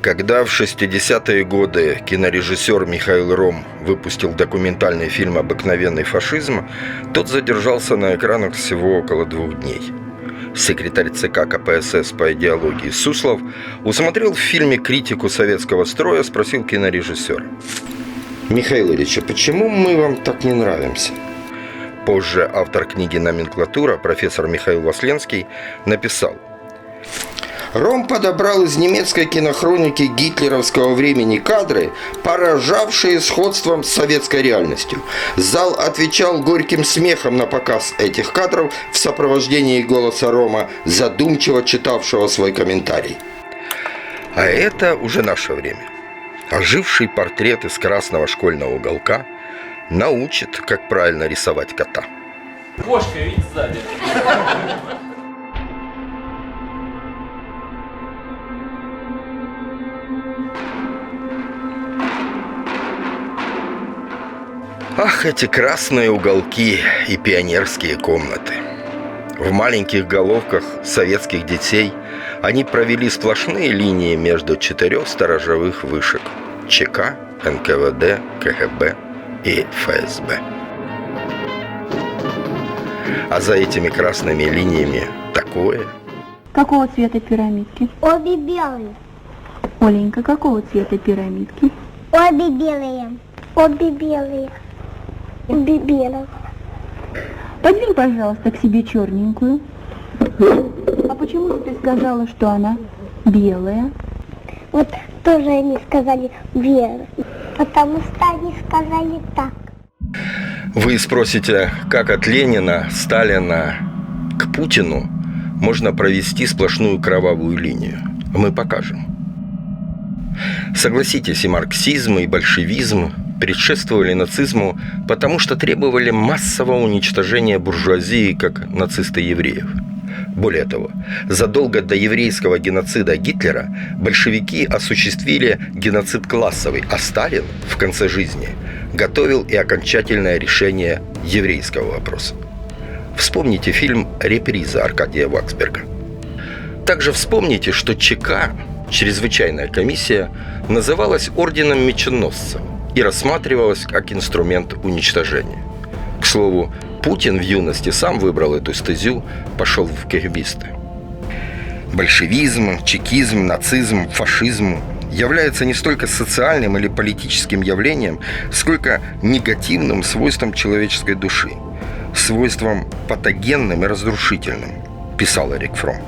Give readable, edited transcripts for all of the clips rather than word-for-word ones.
Когда в 60-е годы кинорежиссер Михаил Ром выпустил документальный фильм «Обыкновенный фашизм», тот задержался на экранах всего около 2 дней. Секретарь ЦК КПСС по идеологии Суслов усмотрел в фильме критику советского строя, спросил кинорежиссера: «Михаил Ильич, а почему мы вам так не нравимся?» Позже автор книги «Номенклатура» профессор Михаил Васленский написал: Ром подобрал из немецкой кинохроники гитлеровского времени кадры, поражавшие сходством с советской реальностью. Зал отвечал горьким смехом на показ этих кадров в сопровождении голоса Рома, задумчиво читавшего свой комментарий. А это уже наше время. Оживший портрет из красного школьного уголка научит, как правильно рисовать кота. Кошка, ведь сзади. Ах, эти красные уголки и пионерские комнаты. В маленьких головках советских детей они провели сплошные линии между 4 сторожевых вышек – ЧК, НКВД, КГБ и ФСБ. А за этими красными линиями такое. Какого цвета пирамидки? Обе белые. Оленька, какого цвета пирамидки? Обе белые. Обе белые. Обе белые. Подвинь, пожалуйста, к себе черненькую. А почему же ты сказала, что она белая? Вот тоже они сказали белые, потому что они сказали так. Вы спросите, как от Ленина, Сталина к Путину можно провести сплошную кровавую линию? Мы покажем. Согласитесь, и марксизм, и большевизм предшествовали нацизму, потому что требовали массового уничтожения буржуазии, как нацисты евреев. Более того, задолго до еврейского геноцида Гитлера большевики осуществили геноцид классовый, а Сталин в конце жизни готовил и окончательное решение еврейского вопроса. Вспомните фильм «Реприза» Аркадия Ваксберга. Также вспомните, что ЧК, чрезвычайная комиссия, называлась орденом меченосцев и рассматривалась как инструмент уничтожения. К слову, Путин в юности сам выбрал эту стезю, пошел в кегбисты. Большевизм, чекизм, нацизм, фашизм является не столько социальным или политическим явлением, сколько негативным свойством человеческой души, свойством патогенным и разрушительным, писал Эрик Фромм.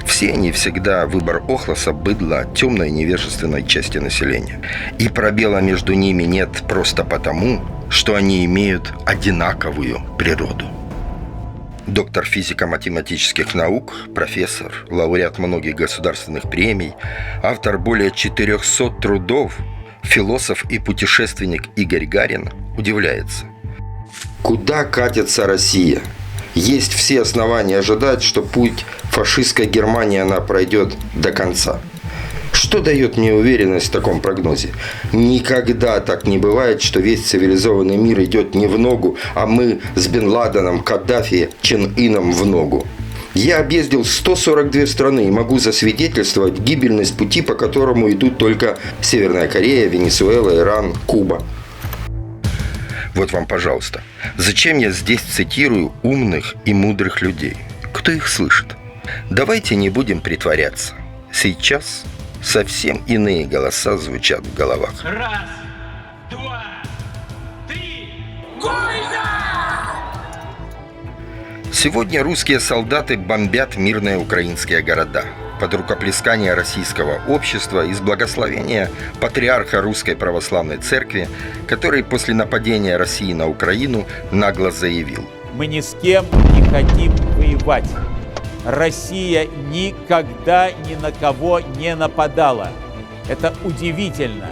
Все они всегда выбор охлоса, быдла, темной невежественной части населения. И пробела между ними нет просто потому, что они имеют одинаковую природу. Доктор физико-математических наук, профессор, лауреат многих государственных премий, автор более 400 трудов, философ и путешественник Игорь Гарин удивляется. Куда катится Россия? Есть все основания ожидать, что путь фашистской Германии она пройдет до конца. Что дает мне уверенность в таком прогнозе? Никогда так не бывает, что весь цивилизованный мир идет не в ногу, а мы с Бен Ладеном, Каддафи, Чен Ыном в ногу. Я объездил 142 страны и могу засвидетельствовать гибельность пути, по которому идут только Северная Корея, Венесуэла, Иран, Куба. Вот вам, пожалуйста. Зачем я здесь цитирую умных и мудрых людей? Кто их слышит? Давайте не будем притворяться. Сейчас совсем иные голоса звучат в головах. Раз, два, три. Сегодня русские солдаты бомбят мирные украинские города под рукоплескание российского общества и с благословения патриарха Русской Православной Церкви, который после нападения России на Украину нагло заявил: мы ни с кем не хотим воевать. Россия никогда ни на кого не нападала. Это удивительно,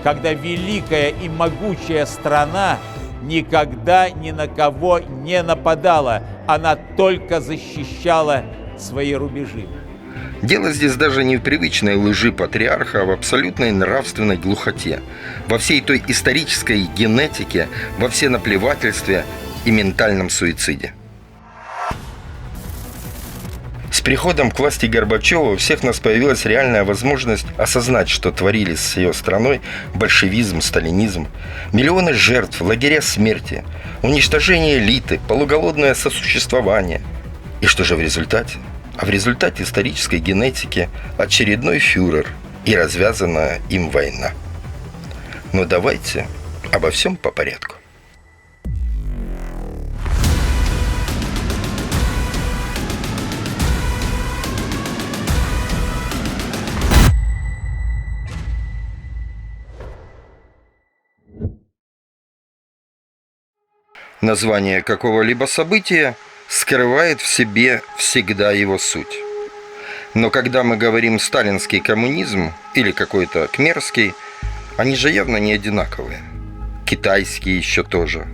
когда великая и могучая страна никогда ни на кого не нападала. Она только защищала свои рубежи. Дело здесь даже не в привычной лжи патриарха, а в абсолютной нравственной глухоте, во всей той исторической генетике, во всенаплевательстве и ментальном суициде. С приходом к власти Горбачева у всех нас появилась реальная возможность осознать, что творились с ее страной большевизм, сталинизм, миллионы жертв, лагеря смерти, уничтожение элиты, полуголодное сосуществование. И что же в результате? А в результате исторической генетики очередной фюрер и развязанная им война. Но давайте обо всем по порядку. Название какого-либо события скрывает в себе всегда его суть. Но когда мы говорим «сталинский коммунизм» или какой-то «кмерский», они же явно не одинаковые. Китайские еще тоже.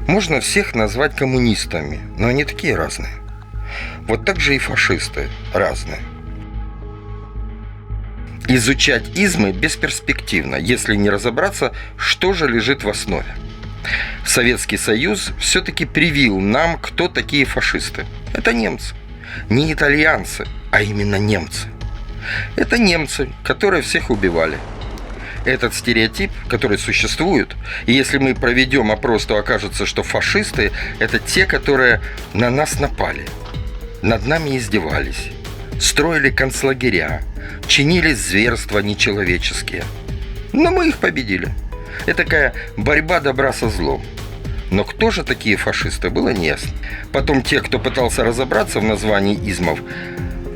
Можно всех назвать коммунистами, но они такие разные. Вот так же и фашисты разные. Изучать измы бесперспективно, если не разобраться, что же лежит в основе. Советский Союз все-таки привил нам, кто такие фашисты. Это немцы. Не итальянцы, а именно немцы. Это немцы, которые всех убивали. Этот стереотип, который существует, и если мы проведем опрос, то окажется, что фашисты – это те, которые на нас напали, над нами издевались, строили концлагеря, чинили зверства нечеловеческие. Но мы их победили. Это такая борьба добра со злом. Но кто же такие фашисты, было неясно. Потом те, кто пытался разобраться в названии измов,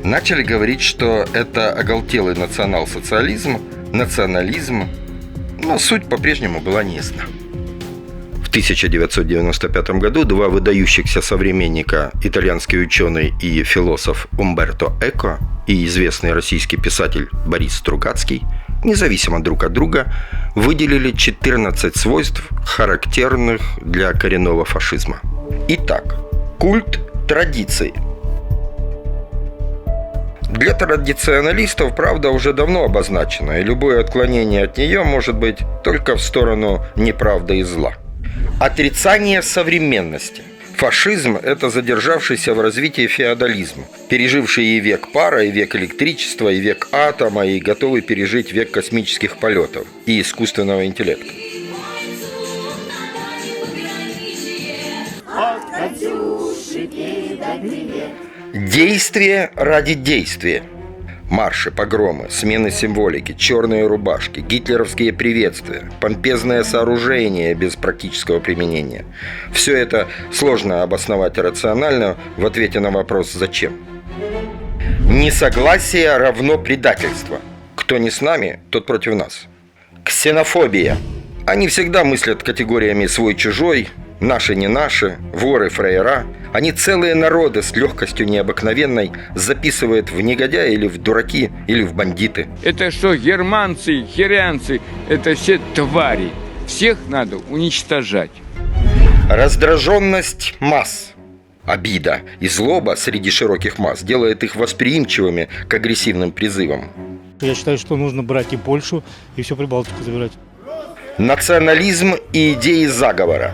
начали говорить, что это оголтелый национал-социализм, национализм, но суть по-прежнему была неясна. В 1995 году два выдающихся современника, итальянский ученый и философ Умберто Эко и известный российский писатель Борис Стругацкий, независимо друг от друга, выделили 14 свойств, характерных для коренного фашизма. Итак, культ традиций. Для традиционалистов правда уже давно обозначена, и любое отклонение от нее может быть только в сторону неправды и зла. Отрицание современности. Фашизм – это задержавшийся в развитии феодализм, переживший и век пара, и век электричества, и век атома, и готовый пережить век космических полетов и искусственного интеллекта. Действие ради действия. Марши, погромы, смены символики, черные рубашки, гитлеровские приветствия, помпезное сооружение без практического применения. Все это сложно обосновать рационально в ответе на вопрос «зачем?». Несогласие равно предательство. Кто не с нами, тот против нас. Ксенофобия. Они всегда мыслят категориями «свой-чужой», «наши не наши», «воры, фраера». Они целые народы с легкостью необыкновенной записывают в негодяя или в дураки, или в бандиты. Это что, германцы, херянцы, это все твари. Всех надо уничтожать. Раздраженность масс. Обида и злоба среди широких масс делает их восприимчивыми к агрессивным призывам. Я считаю, что нужно брать и Польшу, и всю Прибалтику забирать. Национализм и идеи заговора.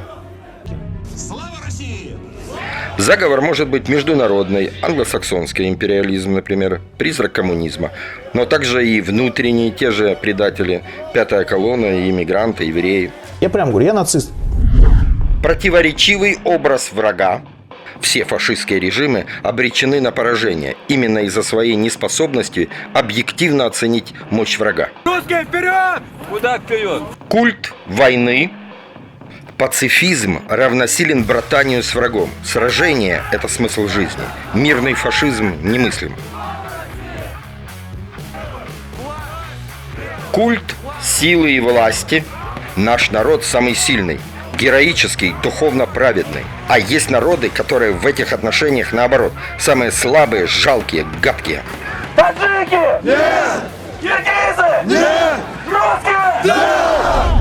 Заговор может быть международный, англосаксонский империализм, например, призрак коммунизма, но также и внутренние, те же предатели, пятая колонна, иммигранты, евреи. Я прям говорю, я нацист. Противоречивый образ врага. Все фашистские режимы обречены на поражение именно из-за своей неспособности объективно оценить мощь врага. Русские вперед! Куда вперед? Культ войны. Пацифизм равносилен братанию с врагом. Сражение – это смысл жизни. Мирный фашизм немыслим. Культ силы и власти. Наш народ самый сильный, героический, духовно праведный. А есть народы, которые в этих отношениях, наоборот, самые слабые, жалкие, гадкие. Таджики! Нет! Киргизы! Нет! Русские! Да!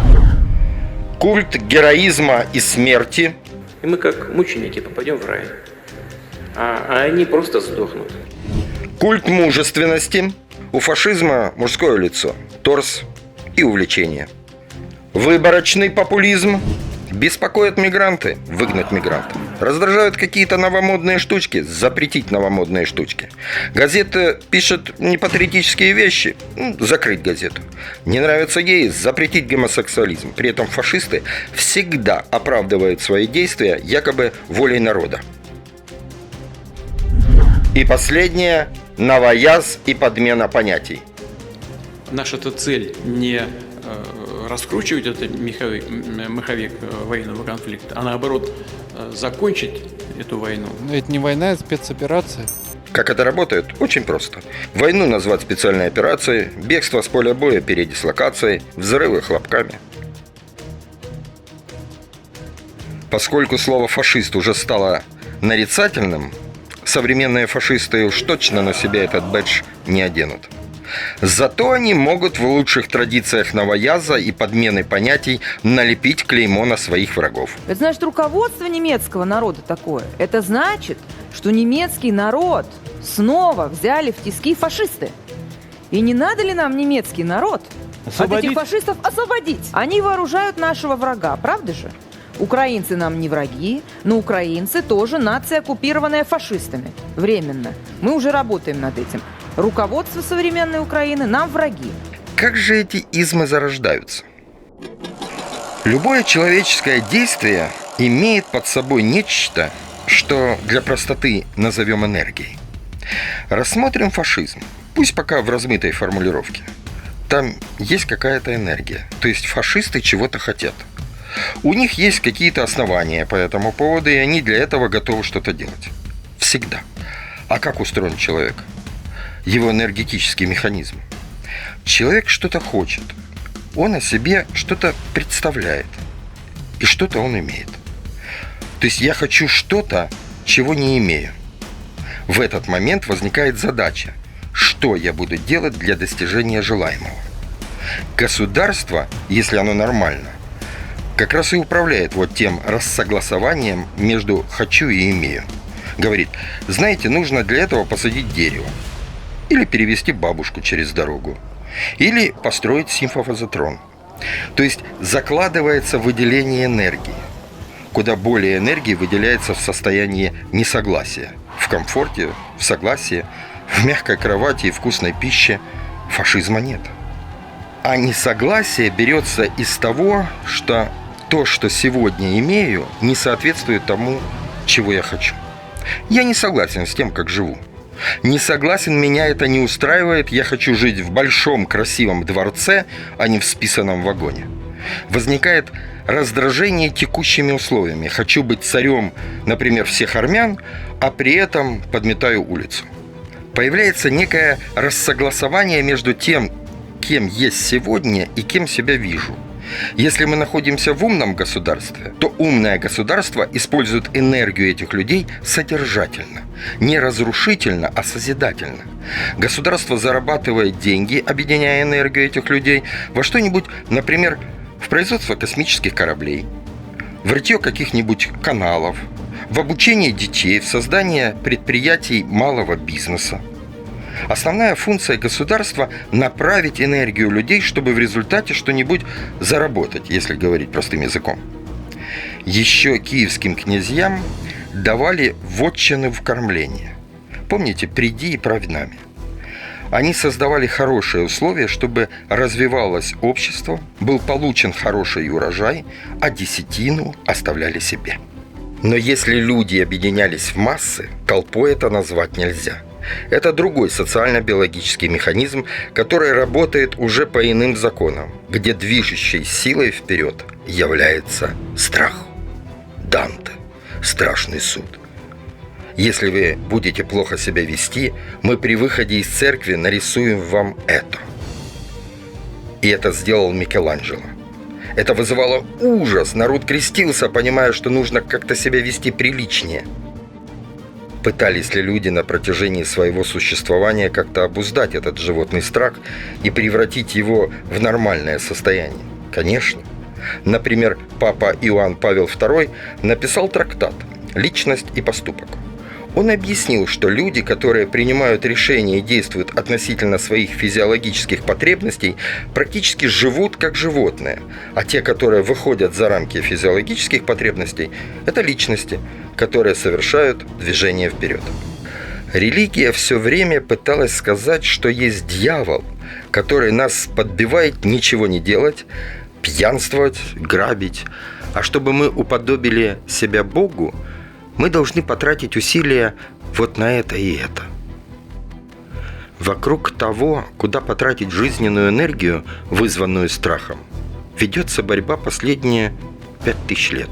Культ героизма и смерти. И мы как мученики попадем в рай, а они просто сдохнут. Культ мужественности. У фашизма мужское лицо, торс и увлечение. Выборочный популизм. Беспокоят мигранты, выгнать мигрантов. Раздражают какие-то новомодные штучки, запретить новомодные штучки. Газета пишет непатриотические вещи, закрыть газету. Не нравятся геи, запретить гомосексуализм. При этом фашисты всегда оправдывают свои действия якобы волей народа. И последнее – новояз и подмена понятий. Наша-то цель не раскручивать этот маховик военного конфликта, а наоборот закончить эту войну. Но это не война, это спецоперация. Как это работает? Очень просто. Войну назвать специальной операцией, бегство с поля боя передислокацией, взрывы хлопками. Поскольку слово «фашист» уже стало нарицательным, современные фашисты уж точно на себя этот бэдж не оденут. Зато они могут в лучших традициях новояза и подмены понятий налепить клеймо на своих врагов. Это значит, руководство немецкого народа такое. Это значит, что немецкий народ снова взяли в тиски фашисты. И не надо ли нам немецкий народ от этих фашистов освободить? Они вооружают нашего врага, правда же? Украинцы нам не враги, но украинцы тоже нация, оккупированная фашистами. Временно. Мы уже работаем над этим. Руководство современной Украины нам враги. Как же эти измы зарождаются? Любое человеческое действие имеет под собой нечто, что для простоты назовем энергией. Рассмотрим фашизм, пусть пока в размытой формулировке. Там есть какая-то энергия, то есть фашисты чего-то хотят. У них есть какие-то основания по этому поводу, и они для этого готовы что-то делать. Всегда. А как устроен человек? Его энергетический механизм. Человек что-то хочет. Он о себе что-то представляет. И что-то он имеет. То есть я хочу что-то, чего не имею. В этот момент возникает задача, что я буду делать для достижения желаемого. Государство, если оно нормально, как раз и управляет вот тем рассогласованием между «хочу» и «имею». Говорит, знаете, нужно для этого посадить дерево. Или перевести бабушку через дорогу. Или построить симфофазотрон. То есть закладывается выделение энергии. Куда более энергии выделяется в состоянии несогласия. В комфорте, в согласии, в мягкой кровати и вкусной пище фашизма нет. А несогласие берется из того, что то, что сегодня имею, не соответствует тому, чего я хочу. Я не согласен с тем, как живу. Не согласен, меня это не устраивает, я хочу жить в большом красивом дворце, а не в списанном вагоне. Возникает раздражение текущими условиями. Хочу быть царем, например, всех армян, а при этом подметаю улицу. Появляется некое рассогласование между тем, кем есть сегодня и кем себя вижу. Если мы находимся в умном государстве, то умное государство использует энергию этих людей содержательно. Не разрушительно, а созидательно. Государство зарабатывает деньги, объединяя энергию этих людей во что-нибудь, например, в производство космических кораблей, в рытье каких-нибудь каналов, в обучение детей, в создание предприятий малого бизнеса. Основная функция государства – направить энергию людей, чтобы в результате что-нибудь заработать, если говорить простым языком. Еще киевским князьям давали вотчины в кормление. Помните, приди и правь нами. Они создавали хорошие условия, чтобы развивалось общество, был получен хороший урожай, а десятину оставляли себе. Но если люди объединялись в массы, толпой это назвать нельзя. Это другой социально-биологический механизм, который работает уже по иным законам, где движущей силой вперед является страх. Данте. Страшный суд. Если вы будете плохо себя вести, мы при выходе из церкви нарисуем вам это. И это сделал Микеланджело. Это вызывало ужас. Народ крестился, понимая, что нужно как-то себя вести приличнее. Пытались ли люди на протяжении своего существования как-то обуздать этот животный страх и превратить его в нормальное состояние? Конечно. Например, папа Иоанн Павел II написал трактат «Личность и поступок». Он объяснил, что люди, которые принимают решения и действуют относительно своих физиологических потребностей, практически живут как животные, а те, которые выходят за рамки физиологических потребностей, это личности, которые совершают движение вперед. Религия все время пыталась сказать, что есть дьявол, который нас подбивает ничего не делать, пьянствовать, грабить, а чтобы мы уподобили себя Богу, мы должны потратить усилия вот на это и это. Вокруг того, куда потратить жизненную энергию, вызванную страхом, ведется борьба последние 5000 лет.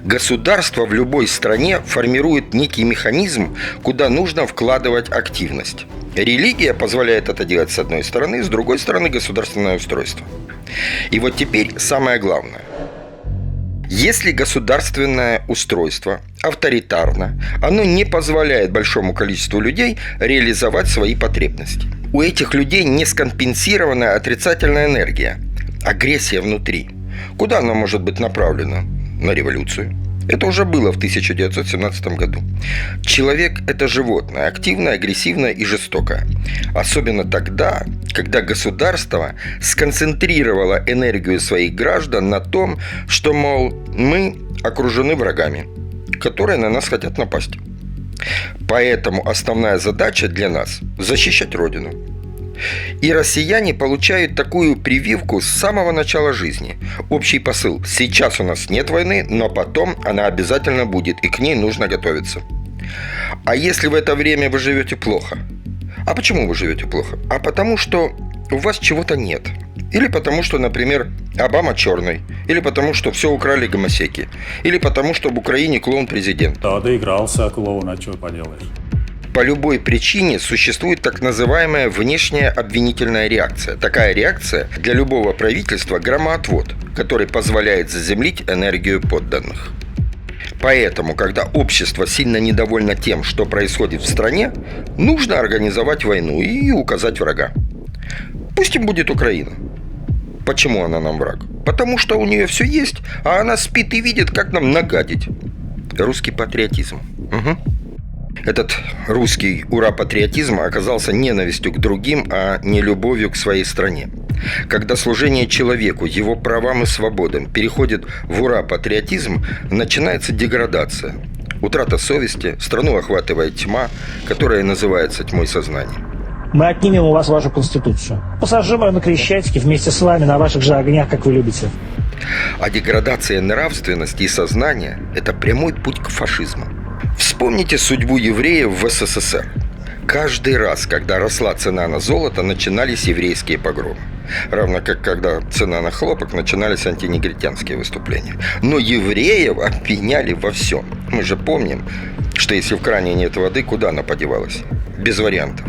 Государство в любой стране формирует некий механизм, куда нужно вкладывать активность. Религия позволяет это делать с одной стороны, с другой стороны государственное устройство. И вот теперь самое главное. Если государственное устройство авторитарно, оно не позволяет большому количеству людей реализовать свои потребности. У этих людей не скомпенсированная отрицательная энергия, агрессия внутри. Куда она может быть направлена? На революцию. Это уже было в 1917 году. Человек – это животное, активное, агрессивное и жестокое. Особенно тогда, когда государство сконцентрировало энергию своих граждан на том, что, мол, мы окружены врагами, которые на нас хотят напасть. Поэтому основная задача для нас – защищать Родину. И россияне получают такую прививку с самого начала жизни. Общий посыл: сейчас у нас нет войны, но потом она обязательно будет, и к ней нужно готовиться. А если в это время вы живете плохо? А почему вы живете плохо? А потому что у вас чего-то нет. Или потому что, например, Обама черный. Или потому что все украли гомосеки. Или потому что в Украине клоун-президент. Да, доигрался клоун, а что поделаешь? По любой причине существует так называемая внешняя обвинительная реакция. Такая реакция для любого правительства – громоотвод, который позволяет заземлить энергию подданных. Поэтому, когда общество сильно недовольно тем, что происходит в стране, нужно организовать войну и указать врага. Пусть им будет Украина. Почему она нам враг? Потому что у нее все есть, а она спит и видит, как нам нагадить. Русский патриотизм. Угу. Этот русский ура-патриотизм оказался ненавистью к другим, а не любовью к своей стране. Когда служение человеку, его правам и свободам переходит в ура-патриотизм, начинается деградация, утрата совести, страну охватывает тьма, которая называется тьмой сознания. Мы отнимем у вас вашу конституцию. Посажим ее на Крещатике вместе с вами на ваших же огнях, как вы любите. А деградация нравственности и сознания – это прямой путь к фашизму. Вспомните судьбу евреев в СССР. Каждый раз, когда росла цена на золото, начинались еврейские погромы. Равно как когда цена на хлопок, начинались антинегритянские выступления. Но евреев обвиняли во всем. Мы же помним, что если в кране нет воды, куда она подевалась? Без вариантов.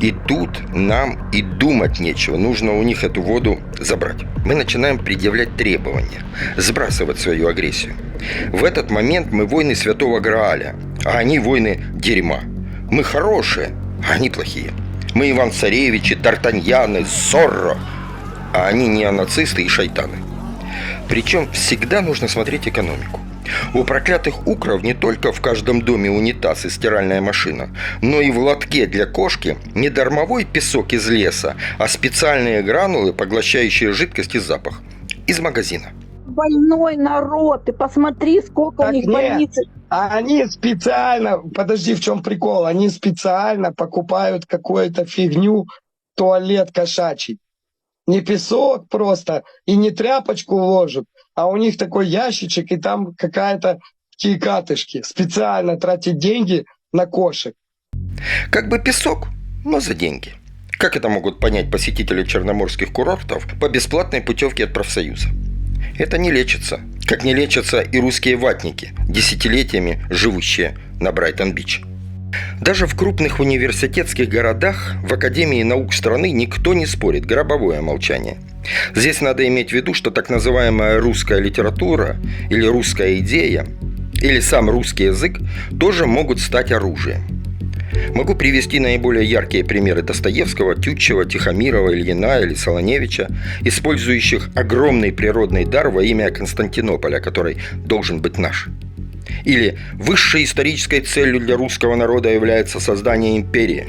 И тут нам и думать нечего. Нужно у них эту воду забрать. Мы начинаем предъявлять требования, сбрасывать свою агрессию. В этот момент мы воины Святого Грааля, а они воины дерьма. Мы хорошие, а они плохие. Мы Иван-Царевичи, Д'Артаньяны, Зорро, а они неонацисты и шайтаны. Причем всегда нужно смотреть экономику. У проклятых укров не только в каждом доме унитаз и стиральная машина, но и в лотке для кошки не дармовой песок из леса, а специальные гранулы, поглощающие жидкость и запах. Из магазина. Больной народ, ты посмотри, сколько у них больниц. А они специально, подожди, в чем прикол, они специально покупают какую-то фигню, туалет кошачий. Не песок просто, и не тряпочку ложат, а у них такой ящичек, и там какая-то такие катышки. Специально тратить деньги на кошек. Как бы песок, но за деньги. Как это могут понять посетители черноморских курортов по бесплатной путевке от профсоюза? Это не лечится, как не лечатся и русские ватники, десятилетиями живущие на Брайтон-Бич. Даже в крупных университетских городах в Академии наук страны никто не спорит, гробовое молчание. Здесь надо иметь в виду, что так называемая русская литература или русская идея, или сам русский язык тоже могут стать оружием. Могу привести наиболее яркие примеры Достоевского, Тютчева, Тихомирова, Ильина или Солоневича, использующих огромный природный дар во имя Константинополя, который должен быть наш. Или «Высшей исторической целью для русского народа является создание империи».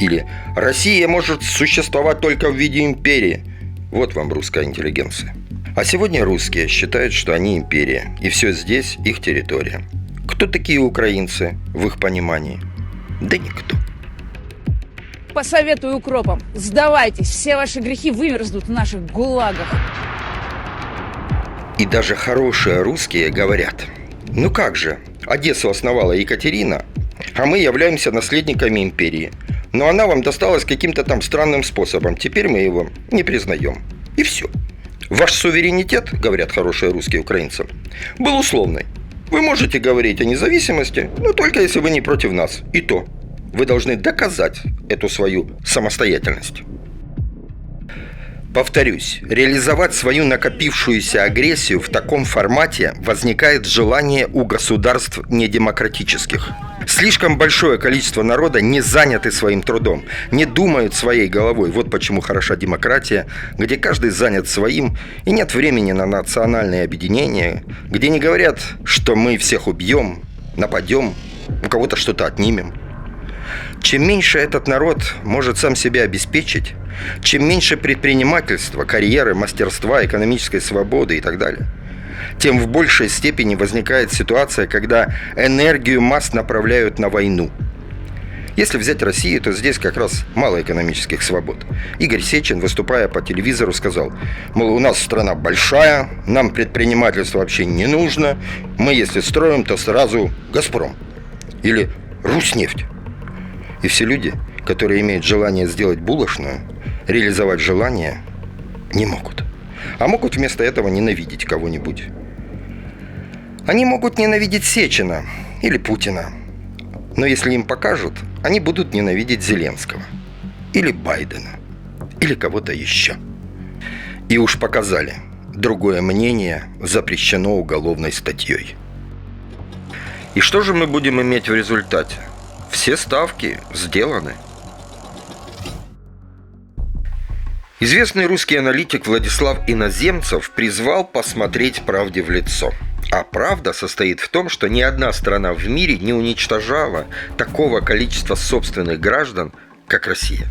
Или «Россия может существовать только в виде империи». Вот вам русская интеллигенция. А сегодня русские считают, что они империя, и все здесь их территория. Кто такие украинцы в их понимании? Да никто. Посоветую укропам, сдавайтесь, все ваши грехи вымерзнут в наших гулагах. И даже хорошие русские говорят: ну как же, Одессу основала Екатерина, а мы являемся наследниками империи. Но она вам досталась каким-то там странным способом, теперь мы его не признаем. И все. Ваш суверенитет, говорят хорошие русские украинцы, был условный. Вы можете говорить о независимости, но только если вы не против нас. И то, вы должны доказать эту свою самостоятельность. Повторюсь, реализовать свою накопившуюся агрессию в таком формате возникает желание у государств недемократических. Слишком большое количество народа не заняты своим трудом, не думают своей головой. Вот почему хороша демократия, где каждый занят своим и нет времени на национальные объединения, где не говорят, что мы всех убьем, нападем, у кого-то что-то отнимем. Чем меньше этот народ может сам себя обеспечить, чем меньше предпринимательства, карьеры, мастерства, экономической свободы и так далее, тем в большей степени возникает ситуация, когда энергию масс направляют на войну. Если взять Россию, то здесь как раз мало экономических свобод. Игорь Сечин, выступая по телевизору, сказал, мол, у нас страна большая, нам предпринимательство вообще не нужно, мы если строим, то сразу «Газпром» или «Руснефть». И все люди, которые имеют желание сделать булочную, реализовать желание, не могут. А могут вместо этого ненавидеть кого-нибудь. Они могут ненавидеть Сечина или Путина. Но если им покажут, они будут ненавидеть Зеленского. Или Байдена. Или кого-то еще. И уж показали. Другое мнение запрещено уголовной статьей. И что же мы будем иметь в результате? Все ставки сделаны. Известный русский аналитик Владислав Иноземцев призвал посмотреть правде в лицо. А правда состоит в том, что ни одна страна в мире не уничтожала такого количества собственных граждан, как Россия.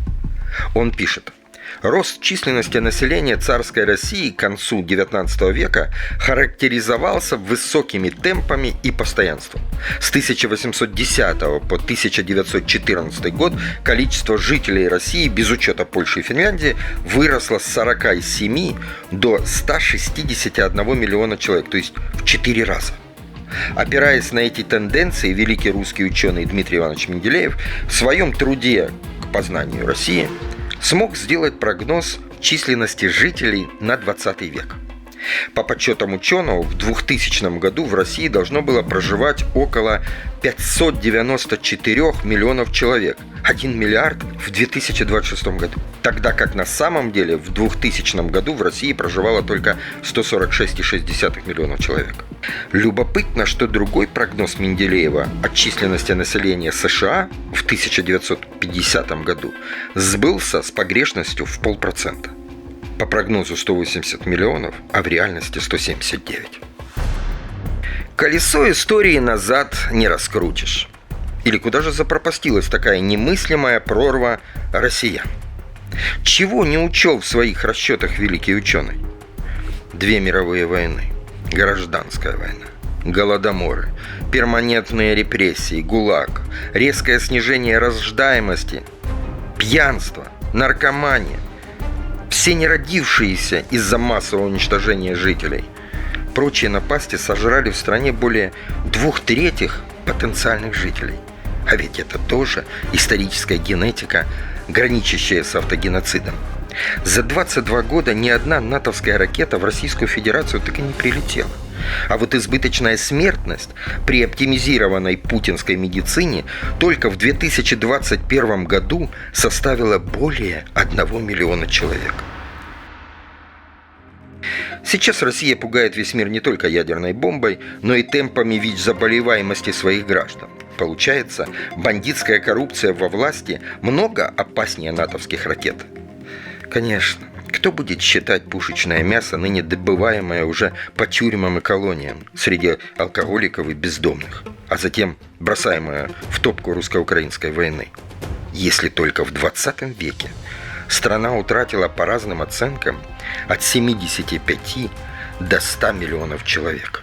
Он пишет: рост численности населения царской России к концу XIX века характеризовался высокими темпами и постоянством. С 1810 по 1914 год количество жителей России без учета Польши и Финляндии выросло с 47 до 161 миллиона человек, то есть в 4 раза. Опираясь на эти тенденции, великий русский ученый Дмитрий Иванович Менделеев в своем труде «К познанию России» смог сделать прогноз численности жителей на 20 век. По подсчетам ученого, в 2000 году в России должно было проживать около 594 миллионов человек, 1 миллиард в 2026 году. Тогда как на самом деле в 2000 году в России проживало только 146,6 миллионов человек. Любопытно, что другой прогноз Менделеева о численности населения США в 1950 году сбылся с погрешностью в 0,5%. По прогнозу 180 миллионов, а в реальности 179. Колесо истории назад не раскрутишь. Или куда же запропастилась такая немыслимая прорва россиян? Чего не учел в своих расчетах великий ученый? 2 мировые войны, гражданская война, голодоморы, перманентные репрессии, ГУЛАГ, резкое снижение рождаемости, пьянство, наркомания, все не родившиеся из-за массового уничтожения жителей. Прочие напасти сожрали в стране более 2/3 потенциальных жителей. А ведь это тоже историческая генетика, граничащая с автогеноцидом. За 22 года ни одна натовская ракета в Российскую Федерацию так и не прилетела. А вот избыточная смертность при оптимизированной путинской медицине только в 2021 году составила более 1 миллиона человек. Сейчас Россия пугает весь мир не только ядерной бомбой, но и темпами ВИЧ-заболеваемости своих граждан. Получается, бандитская коррупция во власти много опаснее натовских ракет. Конечно, кто будет считать пушечное мясо, ныне добываемое уже по тюрьмам и колониям среди алкоголиков и бездомных, а затем бросаемое в топку русско-украинской войны? Если только в 20 веке страна утратила по разным оценкам от 75 до 100 миллионов человек.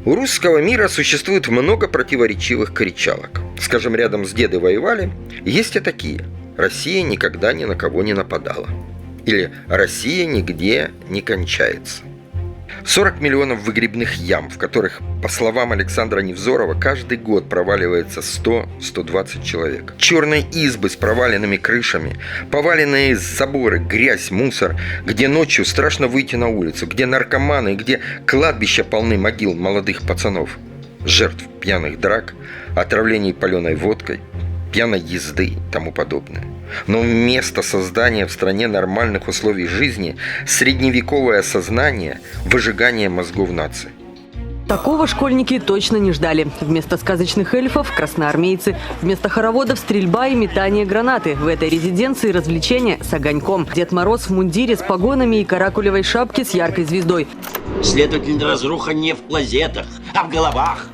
У русского мира существует много противоречивых кричалок. Скажем, рядом с «деды воевали» есть и такие: «Россия никогда ни на кого не нападала» или «Россия нигде не кончается». 40 миллионов выгребных ям, в которых, по словам Александра Невзорова, каждый год проваливается 100-120 человек. Черные избы с проваленными крышами, поваленные заборы, грязь, мусор, где ночью страшно выйти на улицу, где наркоманы, где кладбища полны могил молодых пацанов, жертв пьяных драк, отравлений паленой водкой, пьяной езды и тому подобное. Но вместо создания в стране нормальных условий жизни средневековое сознание выжигание мозгов нации. Такого школьники точно не ждали. Вместо сказочных эльфов – красноармейцы. Вместо хороводов – стрельба и метание гранаты. В этой резиденции развлечения с огоньком. Дед Мороз в мундире с погонами и каракулевой шапке с яркой звездой. Следовательно, разруха не в клозетах, а в головах.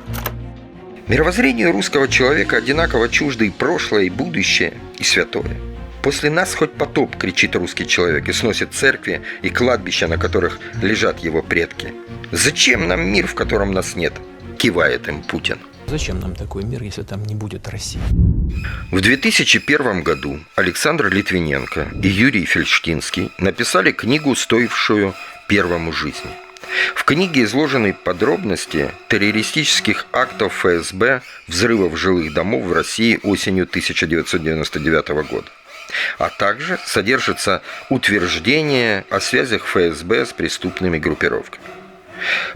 Мировоззрению русского человека одинаково чужды и прошлое, и будущее, и святое. «После нас хоть потоп», — кричит русский человек и сносит церкви и кладбища, на которых лежат его предки. «Зачем нам мир, в котором нас нет?» — кивает им Путин. Зачем нам такой мир, если там не будет России? В 2001 году Александр Литвиненко и Юрий Фельштинский написали книгу, стоившую первому жизни. В книге изложены подробности террористических актов ФСБ, взрывов жилых домов в России осенью 1999 года. А также содержится утверждение о связях ФСБ с преступными группировками.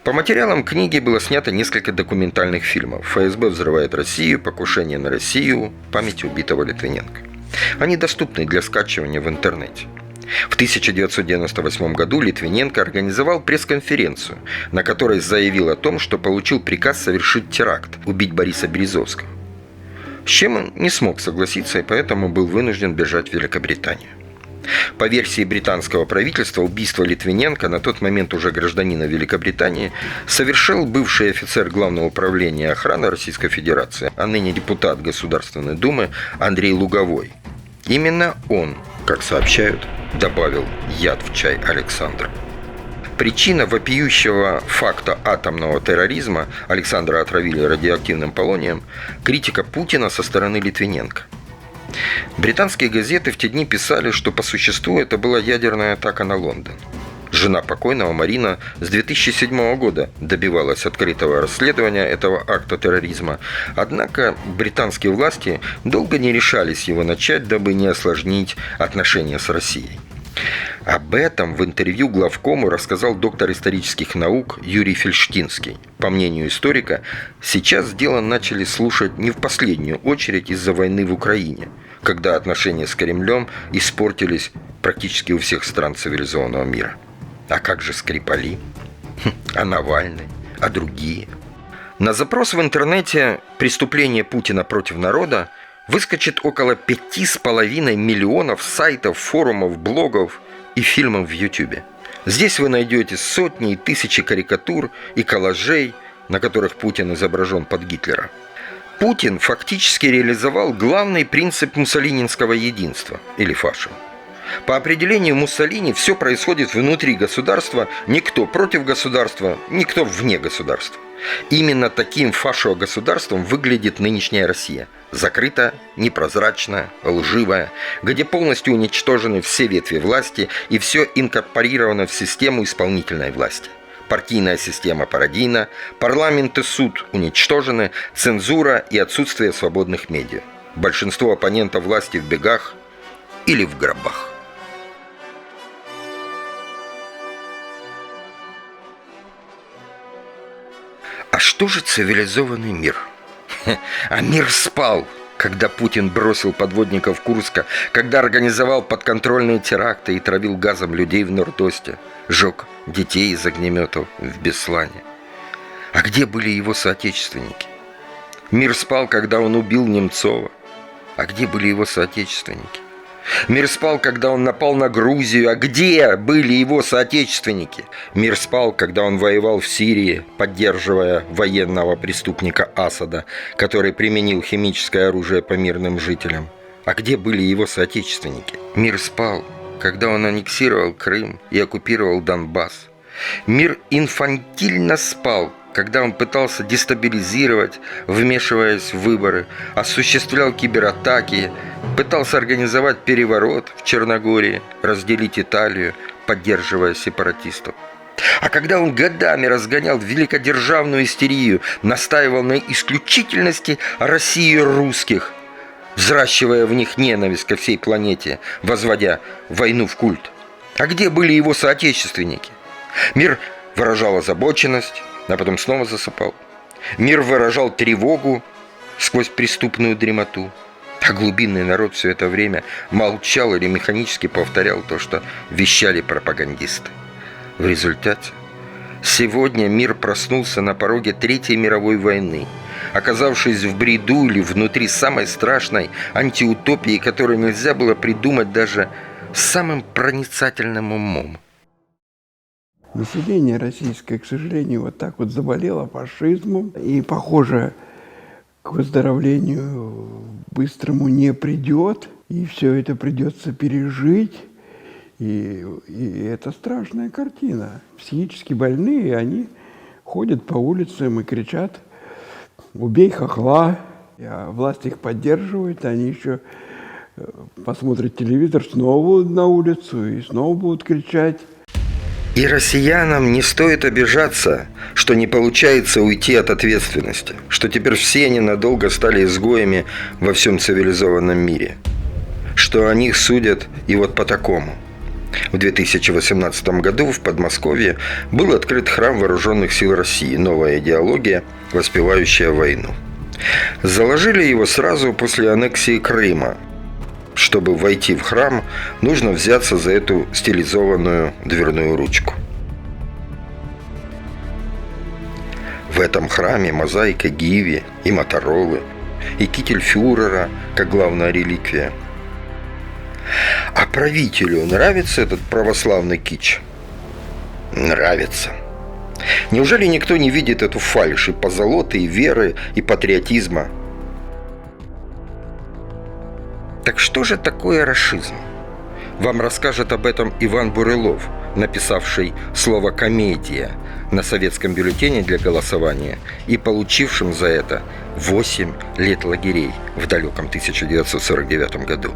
По материалам книги было снято несколько документальных фильмов: «ФСБ взрывает Россию», «Покушение на Россию», «Память убитого Литвиненко». Они доступны для скачивания в интернете. В 1998 году Литвиненко организовал пресс-конференцию, на которой заявил о том, что получил приказ совершить теракт, убить Бориса Березовского. С чем он не смог согласиться и поэтому был вынужден бежать в Великобританию. По версии британского правительства, убийство Литвиненко, на тот момент уже гражданина Великобритании, совершил бывший офицер Главного управления охраны Российской Федерации, а ныне депутат Государственной Думы Андрей Луговой. Именно он, как сообщают, добавил яд в чай Александра. Причина вопиющего факта атомного терроризма: Александра отравили радиоактивным полонием — критика Путина со стороны Литвиненко. Британские газеты в те дни писали, что по существу это была ядерная атака на Лондон. Жена покойного Марина с 2007 года добивалась открытого расследования этого акта терроризма, однако британские власти долго не решались его начать, дабы не осложнить отношения с Россией. Об этом в интервью главкому рассказал доктор исторических наук Юрий Фельштинский. По мнению историка, сейчас дело начали слушать не в последнюю очередь из-за войны в Украине, когда отношения с Кремлем испортились практически у всех стран цивилизованного мира. А как же Скрипали? А Навальный? А другие? На запрос в интернете «Преступление Путина против народа» выскочит около 5,5 миллионов сайтов, форумов, блогов и фильмов в Ютубе. Здесь вы найдете сотни и тысячи карикатур и коллажей, на которых Путин изображен под Гитлера. Путин фактически реализовал главный принцип муссолининского единства, или фашизма. По определению Муссолини все происходит внутри государства, никто против государства, никто вне государства. Именно таким фашо-государством выглядит нынешняя Россия. Закрытая, непрозрачная, лживая, где полностью уничтожены все ветви власти и все инкорпорировано в систему исполнительной власти. Партийная система пародийна, парламент и суд уничтожены, цензура и отсутствие свободных медиа. Большинство оппонентов власти в бегах или в гробах. А что же цивилизованный мир? А мир спал, когда Путин бросил подводников Курска, когда организовал подконтрольные теракты и травил газом людей в Норд-Осте, жег детей из огнеметов в Беслане. А где были его соотечественники? Мир спал, когда он убил Немцова. А где были его соотечественники? Мир спал, когда он напал на Грузию. А где были его соотечественники? Мир спал, когда он воевал в Сирии, поддерживая военного преступника Асада, который применил химическое оружие по мирным жителям. А где были его соотечественники? Мир спал, когда он аннексировал Крым и оккупировал Донбасс. Мир инфантильно спал, когда он пытался дестабилизировать, вмешиваясь в выборы, осуществлял кибератаки, пытался организовать переворот в Черногории, разделить Италию, поддерживая сепаратистов. А когда он годами разгонял великодержавную истерию, настаивал на исключительности России русских, взращивая в них ненависть ко всей планете, возводя войну в культ. А где были его соотечественники? Мир выражал озабоченность, а потом снова засыпал. Мир выражал тревогу сквозь преступную дремоту. А глубинный народ все это время молчал или механически повторял то, что вещали пропагандисты. В результате сегодня мир проснулся на пороге Третьей мировой войны, оказавшись в бреду или внутри самой страшной антиутопии, которую нельзя было придумать даже самым проницательным умом. Население российское, к сожалению, вот так вот заболело фашизмом. И, похоже, к выздоровлению быстрому не придет. И все это придется пережить. И это страшная картина. Психически больные, они ходят по улицам и кричат: «Убей хохла!» А власть их поддерживает, они еще посмотрят телевизор, снова на улицу и снова будут кричать. И россиянам не стоит обижаться, что не получается уйти от ответственности, что теперь все они надолго стали изгоями во всем цивилизованном мире, что о них судят и вот по такому. В 2018 году в Подмосковье был открыт храм Вооруженных сил России, новая идеология, воспевающая войну. Заложили его сразу после аннексии Крыма. Чтобы войти в храм, нужно взяться за эту стилизованную дверную ручку. В этом храме мозаика Гиви и Моторолы, и китель фюрера, как главная реликвия. А правителю нравится этот православный кич? Нравится. Неужели никто не видит эту фальшь и позолоты, и веры, и патриотизма? Так что же такое рашизм? Вам расскажет об этом Иван Бурылов, написавший слово «комедия» на советском бюллетене для голосования и получившим за это 8 лет лагерей в далеком 1949 году.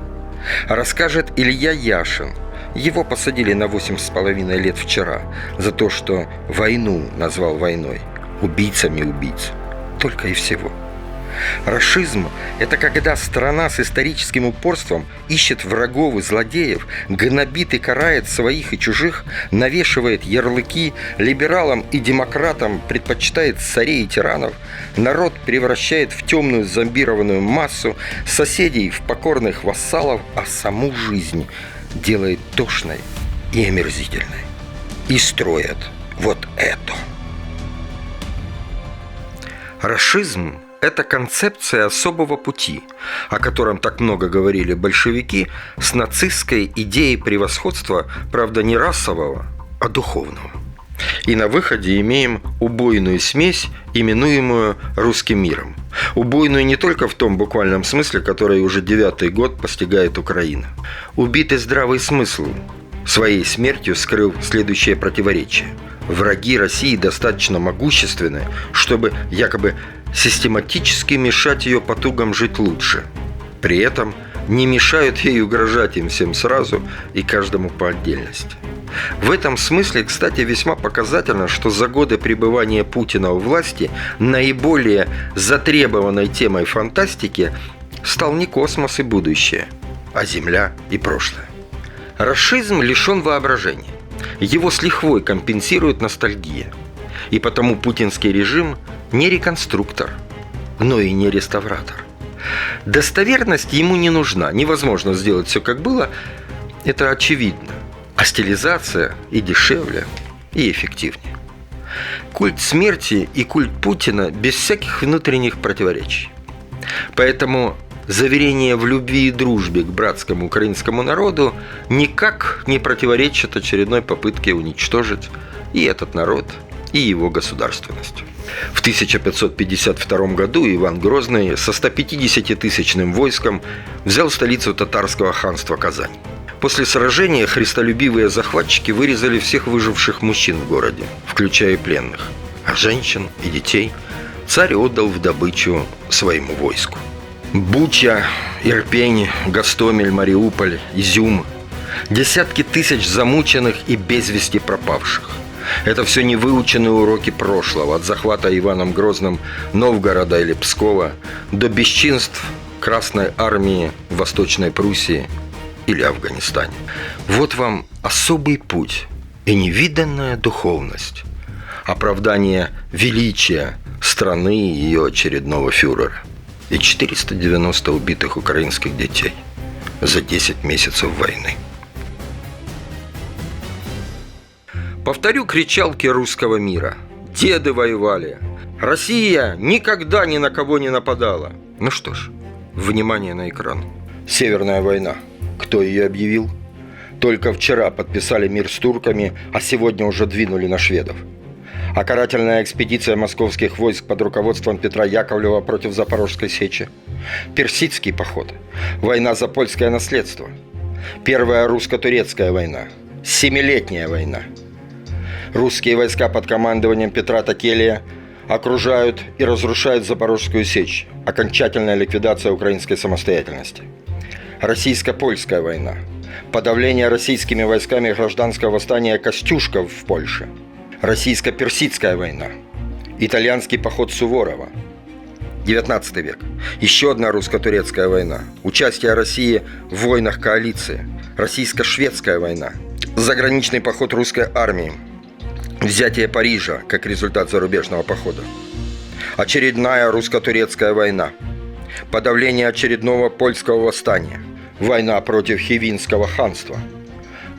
Расскажет Илья Яшин. Его посадили на 8,5 лет вчера за то, что войну назвал войной, убийцами убийц. Только и всего. Рашизм – это когда страна с историческим упорством ищет врагов и злодеев, гнобит и карает своих и чужих, навешивает ярлыки, либералам и демократам предпочитает царей и тиранов, народ превращает в темную зомбированную массу, соседей в покорных вассалов, а саму жизнь делает тошной и омерзительной. И строят вот это. Рашизм – это концепция особого пути, о котором так много говорили большевики, с нацистской идеей превосходства, правда, не расового, а духовного. И на выходе имеем убойную смесь, именуемую русским миром. Убойную не только в том буквальном смысле, который уже 9-й год постигает Украина. Убитый здравый смысл своей смертью скрыл следующее противоречие. Враги России достаточно могущественны, чтобы якобы систематически мешать ее потугам жить лучше. При этом не мешают ей угрожать им всем сразу и каждому по отдельности. В этом смысле, кстати, весьма показательно, что за годы пребывания Путина у власти наиболее затребованной темой фантастики стал не космос и будущее, а Земля и прошлое. Рашизм лишен воображения. Его с лихвой компенсирует ностальгия. И потому путинский режим не реконструктор, но и не реставратор. Достоверность ему не нужна. Невозможно сделать все, как было. Это очевидно. А стилизация и дешевле, и эффективнее. Культ смерти и культ Путина без всяких внутренних противоречий. Поэтому заверение в любви и дружбе к братскому украинскому народу никак не противоречит очередной попытке уничтожить и этот народ, и его государственность. В 1552 году Иван Грозный со 150-тысячным войском взял столицу татарского ханства Казань. После сражения христолюбивые захватчики вырезали всех выживших мужчин в городе, включая пленных, а женщин и детей царь отдал в добычу своему войску. Буча, Ирпень, Гостомель, Мариуполь, Изюм. Десятки тысяч замученных и без вести пропавших. Это все невыученные уроки прошлого, от захвата Иваном Грозным Новгорода или Пскова до бесчинств Красной Армии в Восточной Пруссии или Афганистане. Вот вам особый путь и невиданная духовность, оправдание величия страны и ее очередного фюрера. И 490 убитых украинских детей за 10 месяцев войны. Повторю кричалки русского мира. Деды воевали. Россия никогда ни на кого не нападала. Ну что ж, внимание на экран. Северная война. Кто ее объявил? Только вчера подписали мир с турками, а сегодня уже двинули на шведов. А карательная экспедиция московских войск под руководством Петра Яковлева против Запорожской сечи. Персидский поход. Война за польское наследство. Первая русско-турецкая война. 7-летняя война. Русские войска под командованием Петра Такелия окружают и разрушают Запорожскую сечь. Окончательная ликвидация украинской самостоятельности. Российско-польская война. Подавление российскими войсками гражданского восстания Костюшков в Польше. Российско-персидская война. Итальянский поход Суворова. 19 век. Еще одна русско-турецкая война. Участие России в войнах коалиции. Российско-шведская война. Заграничный поход русской армии. Взятие Парижа как результат зарубежного похода. Очередная русско-турецкая война. Подавление очередного польского восстания. Война против Хивинского ханства.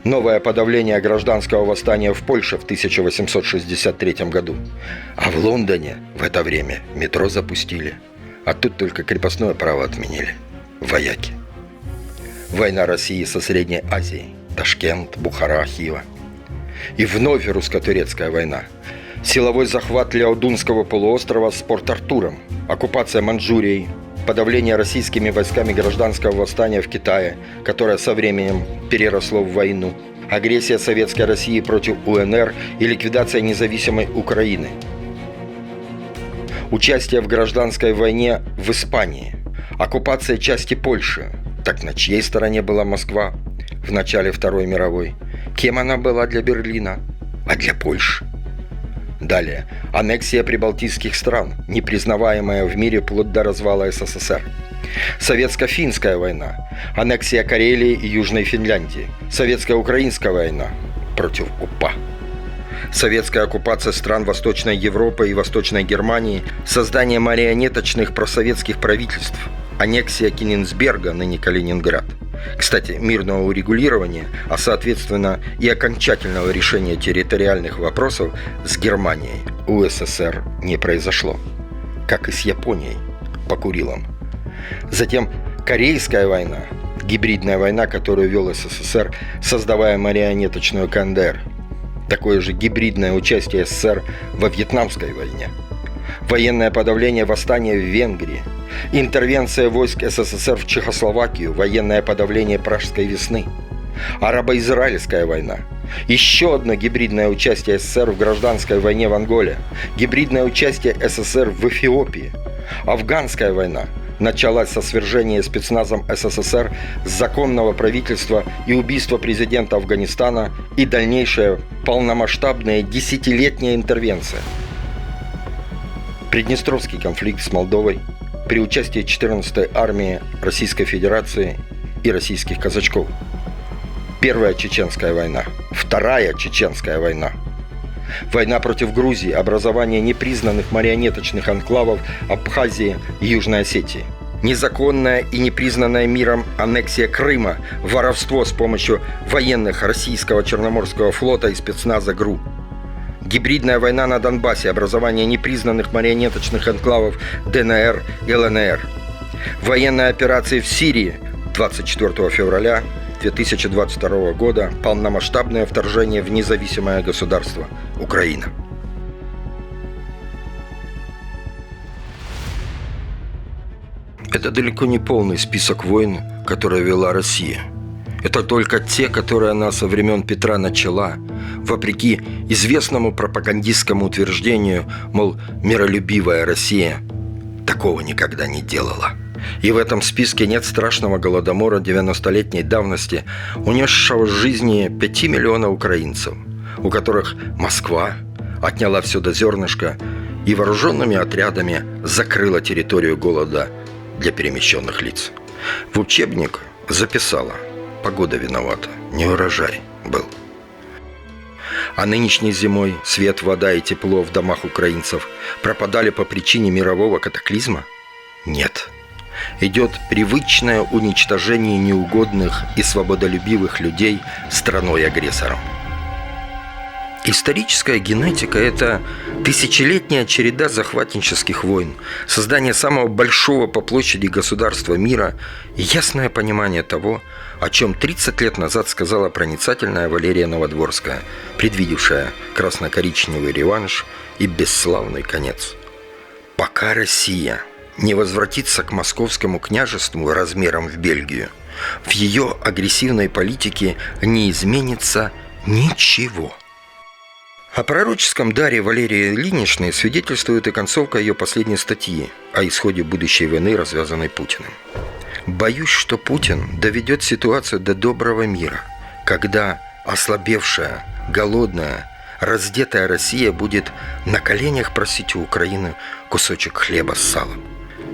Новое подавление гражданского восстания в Польше в 1863 году. А в Лондоне в это время метро запустили. А тут только крепостное право отменили. Вояки. Война России со Средней Азией. Ташкент, Бухара, Хива. И вновь русско-турецкая война. Силовой захват Ляодунского полуострова с Порт-Артуром. Оккупация Манчжурии. Подавление российскими войсками гражданского восстания в Китае, которое со временем переросло в войну. Агрессия Советской России против УНР и ликвидация независимой Украины. Участие в гражданской войне в Испании. Оккупация части Польши. Так на чьей стороне была Москва в начале Второй мировой? Кем она была для Берлина? А для Польши? Далее. Аннексия прибалтийских стран, не признаваемая в мире вплоть до развала СССР. Советско-финская война. Аннексия Карелии и Южной Финляндии. Советско-украинская война против УПА. Советская оккупация стран Восточной Европы и Восточной Германии. Создание марионеточных просоветских правительств. Аннексия Кенигсберга, ныне Калининград. Кстати, мирного урегулирования, а соответственно и окончательного решения территориальных вопросов с Германией у СССР не произошло. Как и с Японией по Курилам. Затем Корейская война, гибридная война, которую вел СССР, создавая марионеточную КНДР. Такое же гибридное участие СССР во Вьетнамской войне. Военное подавление восстания в Венгрии. Интервенция войск СССР в Чехословакию. Военное подавление Пражской весны. Арабо-израильская война. Еще одно гибридное участие СССР в гражданской войне в Анголе. Гибридное участие СССР в Эфиопии. Афганская война началась со свержения спецназом СССР законного правительства и убийства президента Афганистана и дальнейшая полномасштабная десятилетняя интервенция. Приднестровский конфликт с Молдовой при участии 14-й армии Российской Федерации и российских казачков. Первая Чеченская война, Вторая Чеченская война. Война против Грузии, образование непризнанных марионеточных анклавов Абхазии и Южной Осетии. Незаконная и непризнанная миром аннексия Крыма, воровство с помощью военных российского Черноморского флота и спецназа ГРУ. Гибридная война на Донбассе, образование непризнанных марионеточных анклавов ДНР и ЛНР. Военные операции в Сирии 24 февраля 2022 года, полномасштабное вторжение в независимое государство Украина. Это далеко не полный список войн, которые вела Россия. Это только те, которые она со времен Петра начала, вопреки известному пропагандистскому утверждению, мол, миролюбивая Россия такого никогда не делала. И в этом списке нет страшного голодомора 90-летней давности, унесшего жизни 5 миллионов украинцев, у которых Москва отняла все до зернышка и вооруженными отрядами закрыла территорию голода для перемещенных лиц. В учебник записала: погода виновата, не урожай был. А нынешней зимой свет, вода и тепло в домах украинцев пропадали по причине мирового катаклизма? Нет. Идет привычное уничтожение неугодных и свободолюбивых людей страной-агрессором. Историческая генетика – это тысячелетняя череда захватнических войн, создание самого большого по площади государства мира и ясное понимание того, о чем 30 лет назад сказала проницательная Валерия Новодворская, предвидевшая красно-коричневый реванш и бесславный конец. Пока Россия не возвратится к московскому княжеству размером в Бельгию, в ее агрессивной политике не изменится ничего. О пророческом даре Валерии Ильиничны свидетельствует и концовка ее последней статьи о исходе будущей войны, развязанной Путиным. «Боюсь, что Путин доведет ситуацию до доброго мира, когда ослабевшая, голодная, раздетая Россия будет на коленях просить у Украины кусочек хлеба с салом.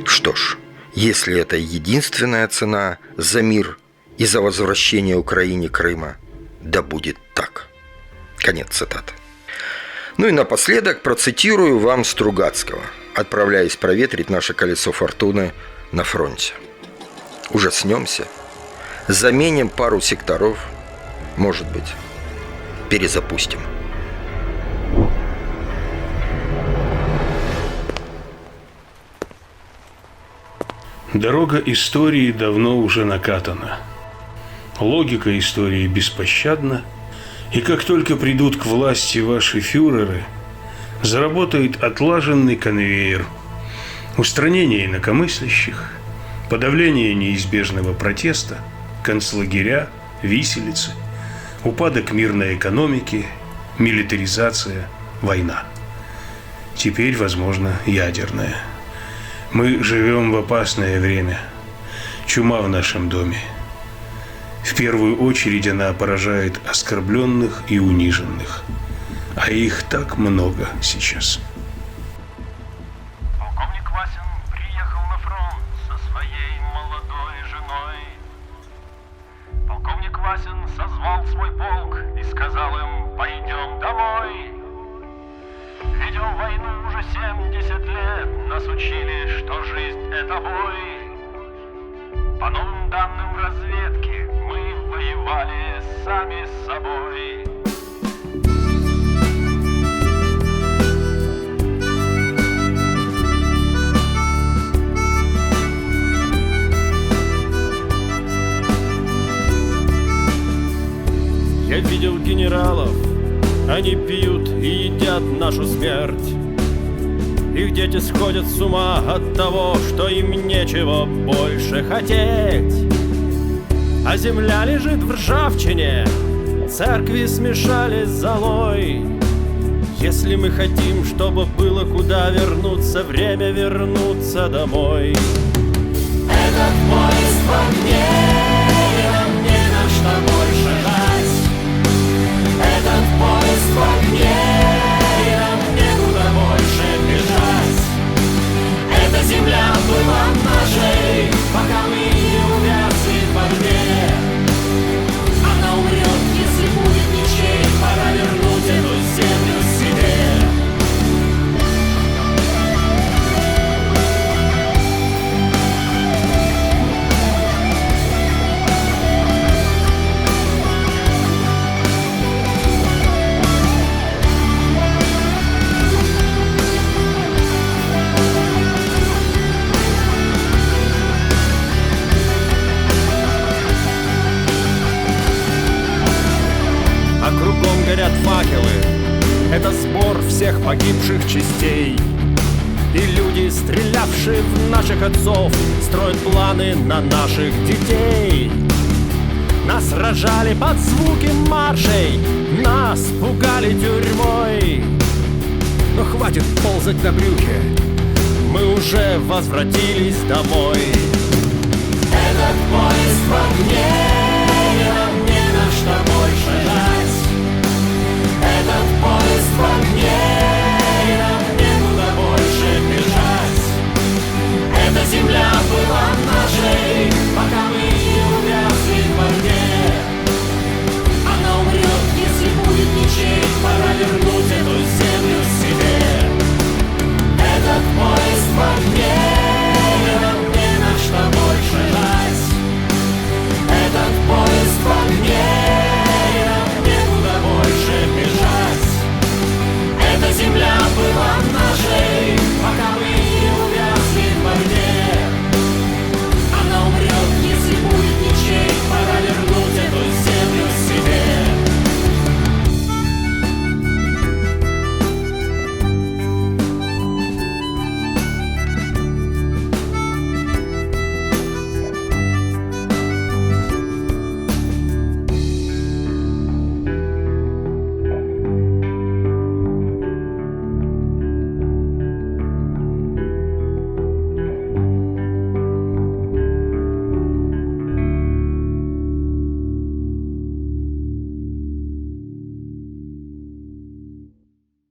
Что ж, если это единственная цена за мир и за возвращение Украине Крыма, да будет так». Конец цитаты. Ну и напоследок процитирую вам Стругацкого, отправляясь проветрить наше колесо фортуны на фронте. Ужаснемся, заменим пару секторов, может быть, перезапустим. Дорога истории давно уже накатана. Логика истории беспощадна. И как только придут к власти ваши фюреры, заработает отлаженный конвейер, устранение инакомыслящих, подавление неизбежного протеста, концлагеря, виселицы, упадок мирной экономики, милитаризация, война. Теперь, возможно, ядерная. Мы живем в опасное время. Чума в нашем доме. В первую очередь она поражает оскорбленных и униженных. А их так много сейчас. Полковник Васин приехал на фронт со своей молодой женой. Полковник Васин созвал свой полк и сказал им: пойдем домой. Ведем войну уже 70 лет, нас учили, что жизнь это бой. По новым данным разведки, мы воевали сами с собой. Я видел генералов, Они пьют и едят нашу смерть. Их дети сходят с ума от того, что им нечего больше хотеть. А земля лежит в ржавчине, церкви смешались с золой. Если мы хотим, чтобы было куда вернуться, время вернуться домой. Этот поезд в огне, и нам не на что больше жать. Этот поезд в огне, и нам некуда больше бежать. Эта земля была нашей, пока мы не увязли в огне. Она умрет, если будет ничей, пора вернуть эту землю себе. Кругом горят факелы, это сбор всех погибших частей. И люди, стрелявшие в наших отцов, строят планы на наших детей. Нас рожали под звуки маршей, нас пугали тюрьмой. Но хватит ползать на брюхе, мы уже возвратились домой. Этот поезд в огне,